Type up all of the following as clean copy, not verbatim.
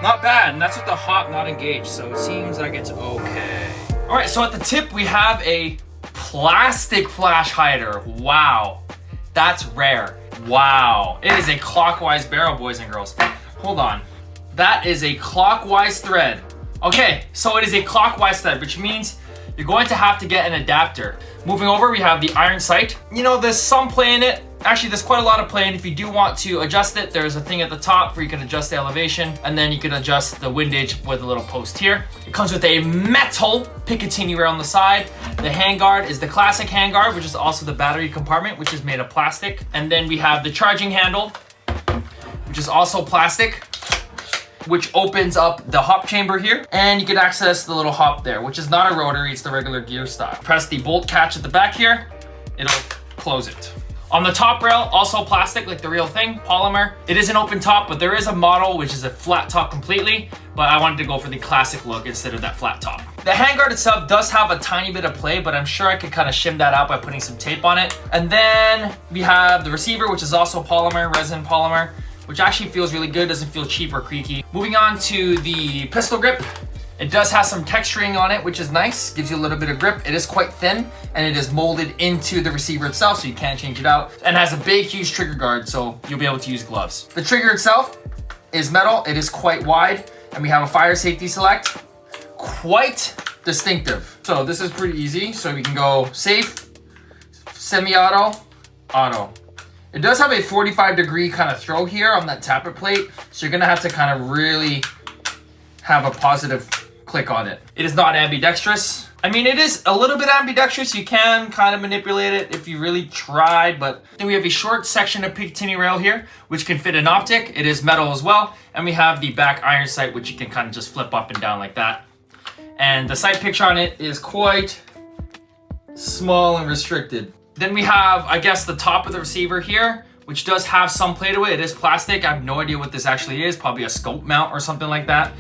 Not bad, and that's with the hop not engaged, so it seems like it's okay. All right, so at the tip, we have a plastic flash hider. Wow, that's rare. Wow, it is a clockwise barrel, boys and girls. Hold on, that is a clockwise thread. Okay, so it is a clockwise thread, which means you're going to have to get an adapter. Moving over, we have the iron sight. You know, there's some play in it. Actually, there's quite a lot of play, and if you do want to adjust it, there's a thing at the top where you can adjust the elevation, and then you can adjust the windage with a little post here. It comes with a metal Picatinny rail on the side. The handguard is the classic handguard, which is also the battery compartment, which is made of plastic. And then we have the charging handle, which is also plastic, which opens up the hop chamber here, and you can access the little hop there, which is not a rotary, it's the regular gear style. Press the bolt catch at the back here, it'll close it. On the top rail, also plastic like the real thing, polymer. It is an open top, but there is a model which is a flat top completely, but I wanted to go for the classic look instead of that flat top. The handguard itself does have a tiny bit of play, but I'm sure I could kind of shim that out by putting some tape on it. And then we have the receiver, which is also polymer, resin polymer, which actually feels really good, doesn't feel cheap or creaky. Moving on to the pistol grip. It does have some texturing on it, which is nice, gives you a little bit of grip. It is quite thin, and it is molded into the receiver itself, so you can't change it out. And has a big, huge trigger guard, so you'll be able to use gloves. The trigger itself is metal, it is quite wide, and we have a fire safety select. Quite distinctive. So this is pretty easy, so we can go safe, semi-auto, auto. It does have a 45-degree kind of throw here on that tappet plate, so you're gonna have to kind of really have a positive click on it. It is not ambidextrous. I mean, it is a little bit ambidextrous. You can kind of manipulate it if you really tried, but then we have a short section of Picatinny rail here, which can fit an optic. It is metal as well. And we have the back iron sight, which you can kind of just flip up and down like that. And the sight picture on it is quite small and restricted. Then we have, I guess, the top of the receiver here, which does have some play to it. It is plastic. I have no idea what this actually is. Probably a scope mount or something like that.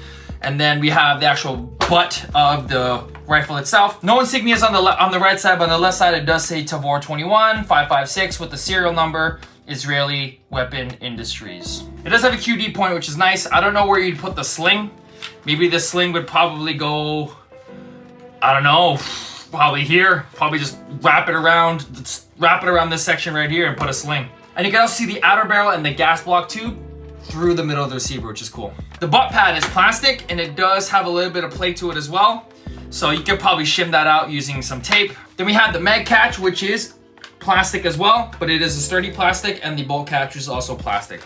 And then we have the actual butt of the rifle itself. No insignias on the right side, but on the left side it does say TAVOR 21556 with the serial number, Israeli Weapon Industries. It does have a QD point, which is nice. I don't know where you'd put the sling. Maybe the sling would probably go, I don't know, probably here. Probably just wrap it around this section right here and put a sling. And you can also see the outer barrel and the gas block tube through the middle of the receiver, which is cool. The butt pad is plastic, and it does have a little bit of play to it as well. So you could probably shim that out using some tape. Then we have the mag catch, which is plastic as well, but it is a sturdy plastic, and the bolt catch is also plastic.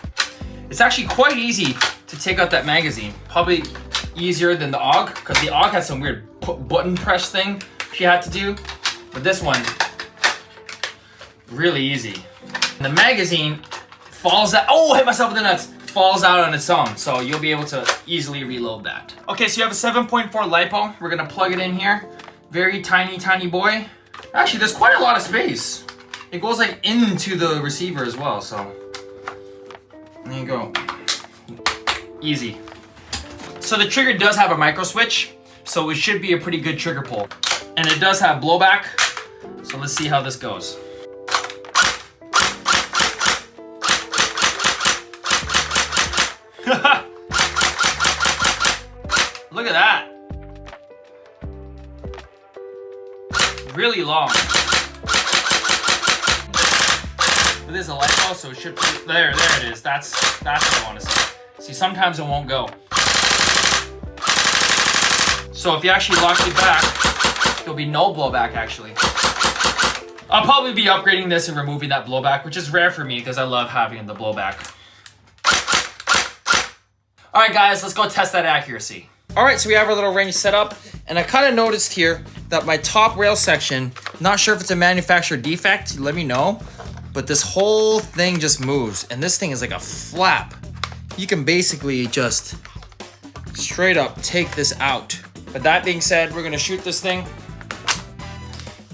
It's actually quite easy to take out that magazine. Probably easier than the AUG, because the AUG had some weird button press thing she had to do. But this one, really easy. And the magazine falls out. Oh, hit myself in the nuts. Falls out on its own, so you'll be able to easily reload that. Okay, so you have a 7.4 LiPo. We're gonna plug it in here. Very tiny, tiny boy. Actually, there's quite a lot of space. It goes like into the receiver as well, so there you go. Easy. So the trigger does have a micro switch, so it should be a pretty good trigger pull. And it does have blowback, so let's see how this goes. Look at that. Really long. It is a LiPo, so it should be, there it is. That's what I want to see. See, sometimes it won't go. So if you actually lock it back, there'll be no blowback actually. I'll probably be upgrading this and removing that blowback, which is rare for me because I love having the blowback. All right, guys, let's go test that accuracy. All right, so we have our little range set up, and I kind of noticed here that my top rail section, not sure if it's a manufacturer defect, let me know, but this whole thing just moves, and this thing is like a flap. You can basically just straight up take this out. But that being said, we're gonna shoot this thing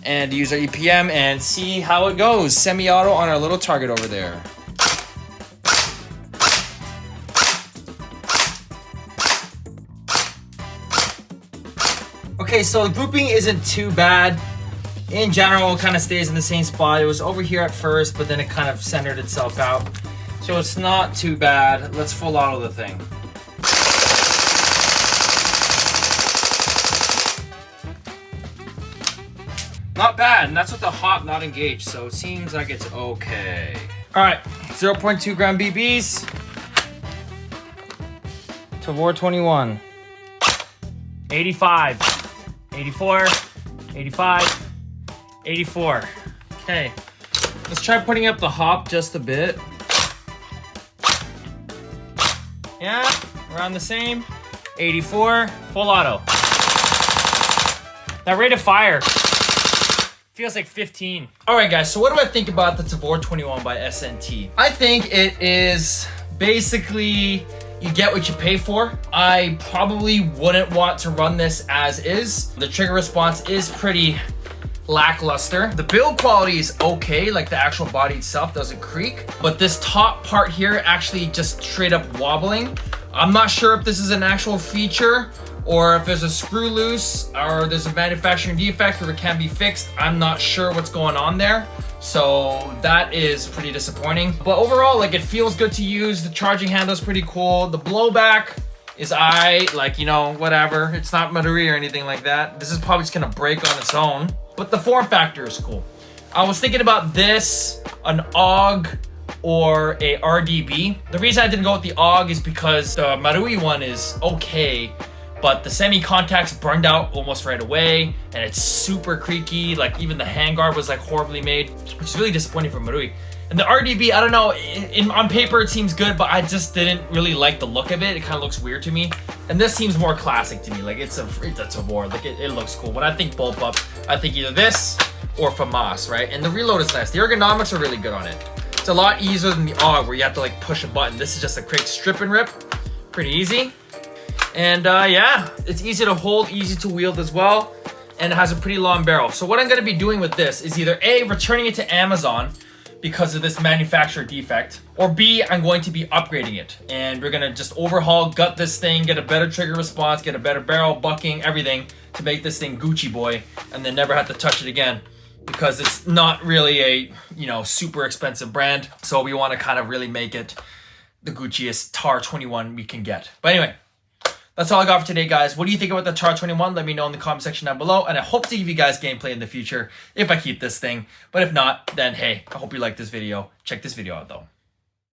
and use our EPM and see how it goes. Semi-auto on our little target over there. Okay, so the grouping isn't too bad. In general, it kind of stays in the same spot. It was over here at first, but then it kind of centered itself out. So it's not too bad. Let's full auto the thing. Not bad, and that's with the hop not engaged, so it seems like it's okay. All right, 0.2 gram BBs. Tavor 21. 85. 84. 85. 84. Okay, let's try putting up the hop just a bit. Yeah, around the same. 84, full auto. That rate of fire feels like 15. All right, guys, so what do I think about the Tavor 21 by S&T? I think it is basically, you get what you pay for. I probably wouldn't want to run this as is. The trigger response is pretty lackluster. The build quality is okay, like the actual body itself doesn't creak, but this top part here actually just straight up wobbling. I'm not sure if this is an actual feature or if there's a screw loose or there's a manufacturing defect or it can be fixed. I'm not sure what's going on there. So that is pretty disappointing. But overall, like, it feels good to use. The charging handle is pretty cool. The blowback is like, you know, whatever. It's not Marui or anything like that. This is probably just gonna break on its own. But the form factor is cool. I was thinking about this, an AUG, or a RDB. The reason I didn't go with the AUG is because the Marui one is okay, but the semi-contacts burned out almost right away, and it's super creaky. Like, even the handguard was like horribly made, which is really disappointing for Marui. And the RDB, I don't know, on paper it seems good, but I just didn't really like the look of it. It kind of looks weird to me. And this seems more classic to me. Like, it's a Tavor, like it looks cool. When I think Bullpup, I think either this or FAMAS, right? And the reload is nice. The ergonomics are really good on it. It's a lot easier than the AUG where you have to like push a button. This is just a quick strip and rip, pretty easy. And yeah, it's easy to hold, easy to wield as well, and it has a pretty long barrel. So what I'm gonna be doing with this is either A, returning it to Amazon because of this manufacturer defect, or B, I'm going to be upgrading it. And we're gonna just overhaul, gut this thing, get a better trigger response, get a better barrel, bucking, everything to make this thing Gucci boy, and then never have to touch it again, because it's not really a, you know, super expensive brand. So we wanna kind of really make it the Gucciest TAR 21 we can get. But anyway, that's all I got for today, guys. What do you think about the TAR 21? Let me know in the comment section down below. And I hope to give you guys gameplay in the future if I keep this thing. But if not, then hey, I hope you like this video. Check this video out though.